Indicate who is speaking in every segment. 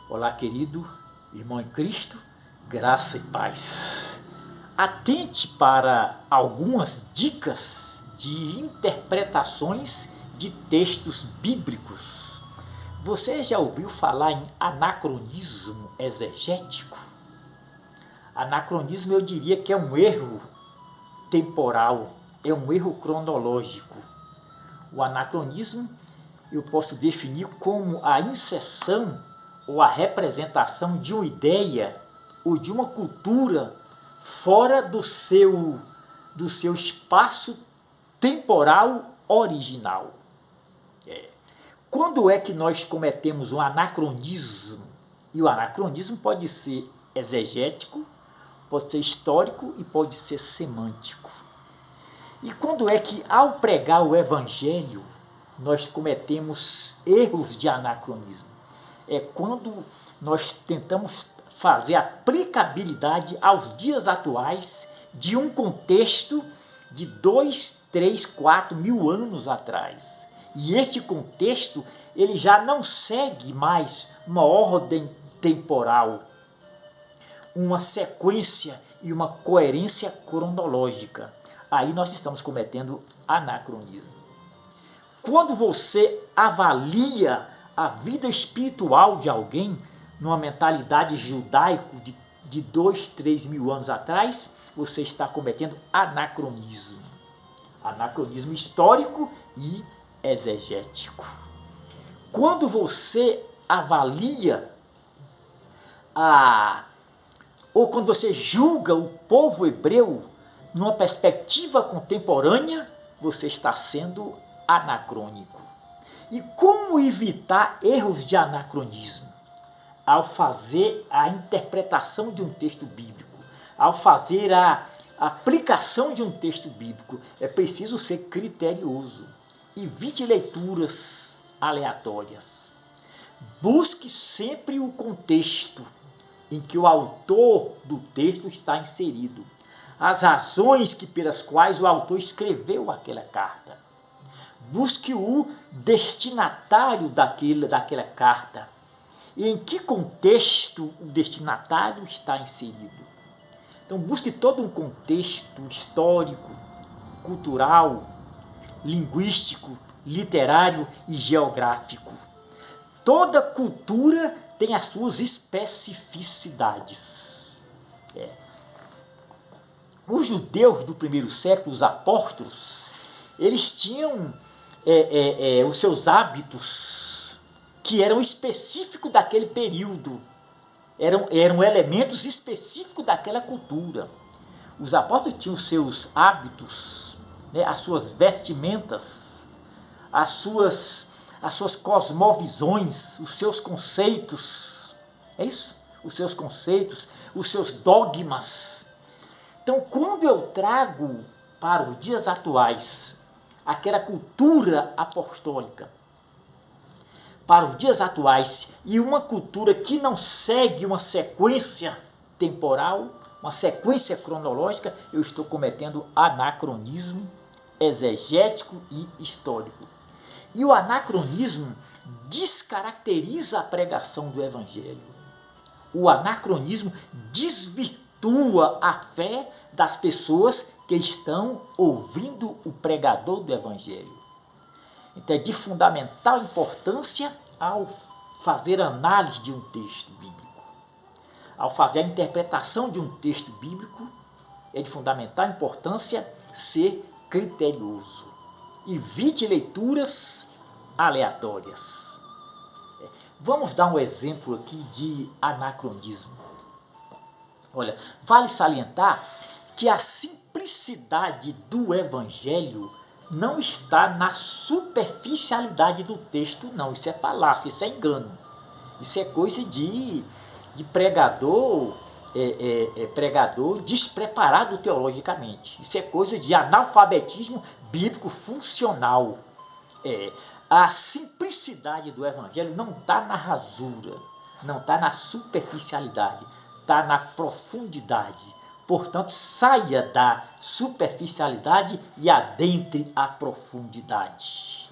Speaker 1: Olá, querido irmão em Cristo, graça e paz. Atente para algumas dicas de interpretações de textos bíblicos. Você já ouviu falar em anacronismo exegético? Anacronismo eu diria que é um erro temporal, é um erro cronológico. O anacronismo eu posso definir como a inserção ou a representação de uma ideia ou de uma cultura fora do seu espaço temporal original. Quando é que nós cometemos um anacronismo? E o anacronismo pode ser exegético, pode ser histórico e pode ser semântico. E quando é que, ao pregar o evangelho, nós cometemos erros de anacronismo? É quando nós tentamos fazer aplicabilidade aos dias atuais de um contexto de 2, 3, 4 mil anos atrás. E este contexto ele já não segue mais uma ordem temporal, uma sequência e uma coerência cronológica. Aí nós estamos cometendo anacronismo. Quando você avalia a vida espiritual de alguém numa mentalidade judaico de 2, 3 mil anos atrás, você está cometendo anacronismo. Anacronismo histórico e exegético. Quando você avalia ou quando você julga o povo hebreu numa perspectiva contemporânea, você está sendo anacrônico. E como evitar erros de anacronismo? Ao fazer a interpretação de um texto bíblico, ao fazer a aplicação de um texto bíblico, é preciso ser criterioso. Evite leituras aleatórias. Busque sempre o contexto em que o autor do texto está inserido, as razões pelas quais o autor escreveu aquela carta. Busque o destinatário daquela carta e em que contexto o destinatário está inserido. Então busque todo um contexto histórico, cultural, linguístico, literário e geográfico. Toda cultura tem as suas especificidades. Os judeus do primeiro século, os apóstolos, eles tinham os seus hábitos que eram específicos daquele período, eram elementos específicos daquela cultura. Os apóstolos tinham os seus hábitos, as suas vestimentas, as suas cosmovisões, os seus conceitos, é isso? Os seus conceitos, os seus dogmas. Então, quando eu trago para os dias atuais aquela cultura apostólica, para os dias atuais, e uma cultura que não segue uma sequência temporal, uma sequência cronológica, eu estou cometendo anacronismo exegético e histórico. E o anacronismo descaracteriza a pregação do evangelho. O anacronismo desvirtua a fé das pessoas que estão ouvindo o pregador do evangelho. Então é de fundamental importância ao fazer análise de um texto bíblico, ao fazer a interpretação de um texto bíblico, é de fundamental importância ser criterioso. Evite leituras aleatórias. Vamos dar um exemplo aqui de anacronismo. Olha, vale salientar que a simplicidade do evangelho não está na superficialidade do texto, não. Isso é falácia, isso é engano. Isso é coisa de pregador, pregador despreparado teologicamente. Isso é coisa de analfabetismo bíblico funcional. A simplicidade do evangelho não está na rasura, não está na superficialidade, está na profundidade. Portanto, saia da superficialidade e adentre a profundidade.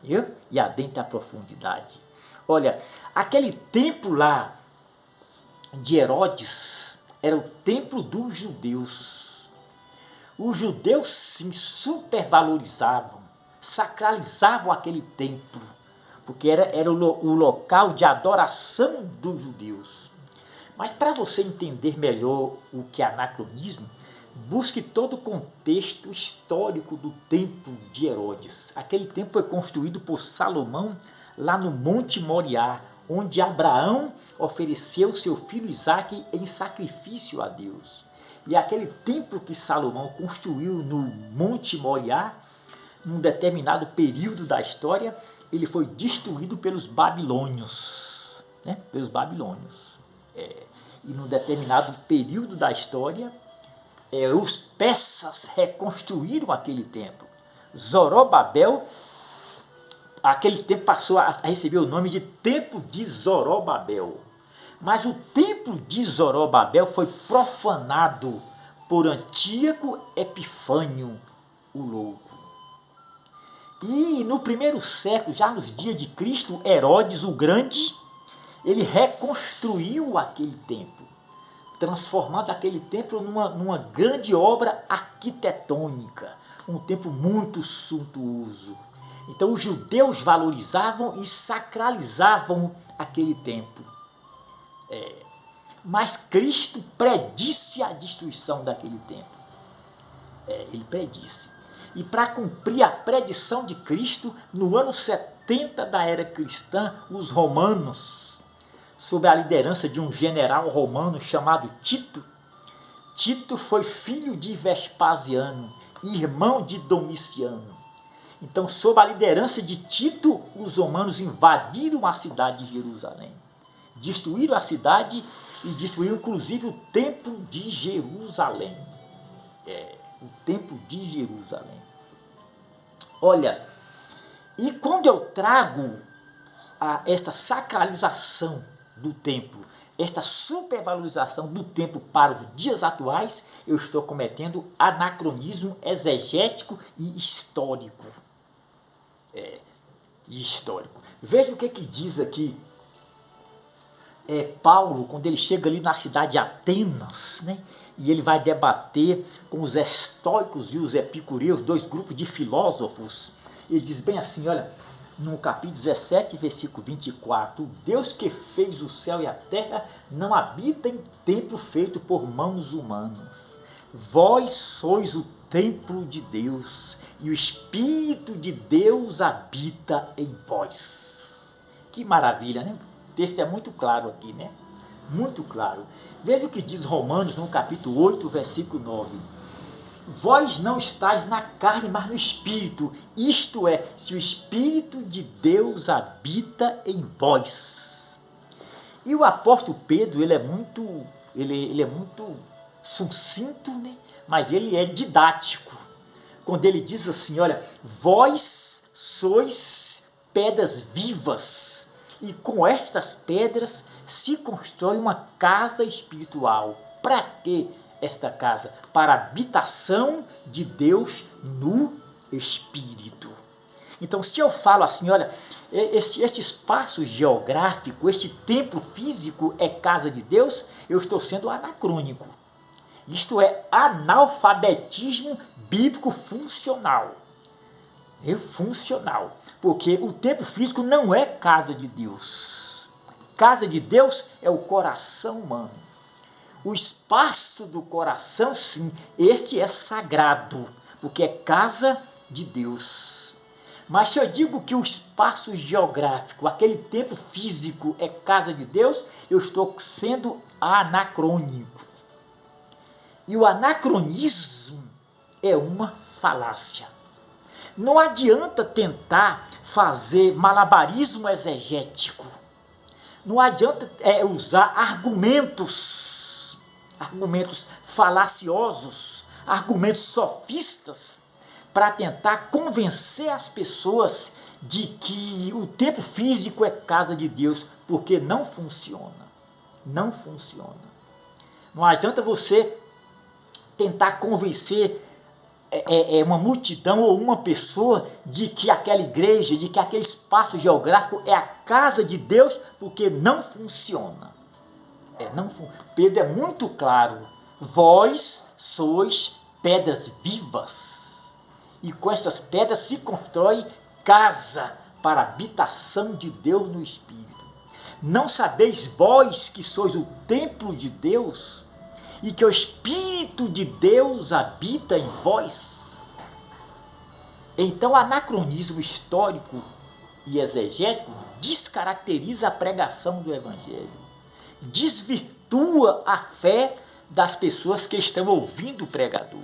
Speaker 1: E adentre a profundidade. Olha, aquele templo lá de Herodes era o templo dos judeus. Os judeus sim supervalorizavam, sacralizavam aquele templo, porque era o local de adoração dos judeus. Mas para você entender melhor o que é anacronismo, busque todo o contexto histórico do templo de Herodes. Aquele templo foi construído por Salomão lá no Monte Moriá, onde Abraão ofereceu seu filho Isaque em sacrifício a Deus. E aquele templo que Salomão construiu no Monte Moriá, num determinado período da história, ele foi destruído pelos babilônios. Né? Pelos babilônios. E num determinado período da história, os persas reconstruíram aquele templo. Zorobabel, aquele templo passou a receber o nome de Templo de Zorobabel. Mas o templo de Zorobabel foi profanado por Antíoco Epifânio, o louco. E no primeiro século, já nos dias de Cristo, Herodes o Grande, ele reconstruiu aquele templo, transformando aquele templo numa grande obra arquitetônica, um templo muito suntuoso. Então os judeus valorizavam e sacralizavam aquele templo. Mas Cristo predisse a destruição daquele templo. Ele predisse. E para cumprir a predição de Cristo, no ano 70 da era cristã, os romanos, sob a liderança de um general romano chamado Tito. Tito foi filho de Vespasiano, irmão de Domiciano. Então, sob a liderança de Tito, os romanos invadiram a cidade de Jerusalém. Destruíram a cidade e destruíram inclusive o templo de Jerusalém. O templo de Jerusalém. Olha, e quando eu trago esta sacralização do templo, esta supervalorização do templo para os dias atuais, eu estou cometendo anacronismo exegético e histórico. Veja o que diz aqui Paulo, quando ele chega ali na cidade de Atenas, né? E ele vai debater com os estoicos e os epicureus, dois grupos de filósofos. Ele diz bem assim, olha, no capítulo 17, versículo 24, o Deus que fez o céu e a terra não habita em templo feito por mãos humanas. Vós sois o templo de Deus e o Espírito de Deus habita em vós. Que maravilha, né? O texto é muito claro aqui, né? Muito claro. Veja o que diz Romanos no capítulo 8, versículo 9. Vós não estáis na carne, mas no Espírito. Isto é, se o Espírito de Deus habita em vós. E o apóstolo Pedro, ele é muito sucinto, né? Mas ele é didático. Quando ele diz assim, olha, vós sois pedras vivas, e com estas pedras se constrói uma casa espiritual. Para que esta casa? Para a habitação de Deus no Espírito. Então, se eu falo assim, olha, este espaço geográfico, este templo físico é casa de Deus, eu estou sendo anacrônico. Isto é analfabetismo bíblico funcional. Funcional. Porque o templo físico não é casa de Deus. Casa de Deus é o coração humano. O espaço do coração, sim, este é sagrado, porque é casa de Deus. Mas se eu digo que o espaço geográfico, aquele templo físico é casa de Deus, eu estou sendo anacrônico. E o anacronismo é uma falácia. Não adianta tentar fazer malabarismo exegético. Não adianta usar argumentos falaciosos, argumentos sofistas, para tentar convencer as pessoas de que o templo físico é casa de Deus, porque não funciona. Não funciona. Não adianta você tentar convencer uma multidão ou uma pessoa de que aquela igreja, de que aquele espaço geográfico é a casa de Deus, porque não funciona. Pedro é muito claro: vós sois pedras vivas, e com essas pedras se constrói casa para a habitação de Deus no Espírito. Não sabeis vós que sois o templo de Deus e que o Espírito de Deus habita em vós? Então, o anacronismo histórico e exegético descaracteriza a pregação do Evangelho, desvirtua a fé das pessoas que estão ouvindo o pregador.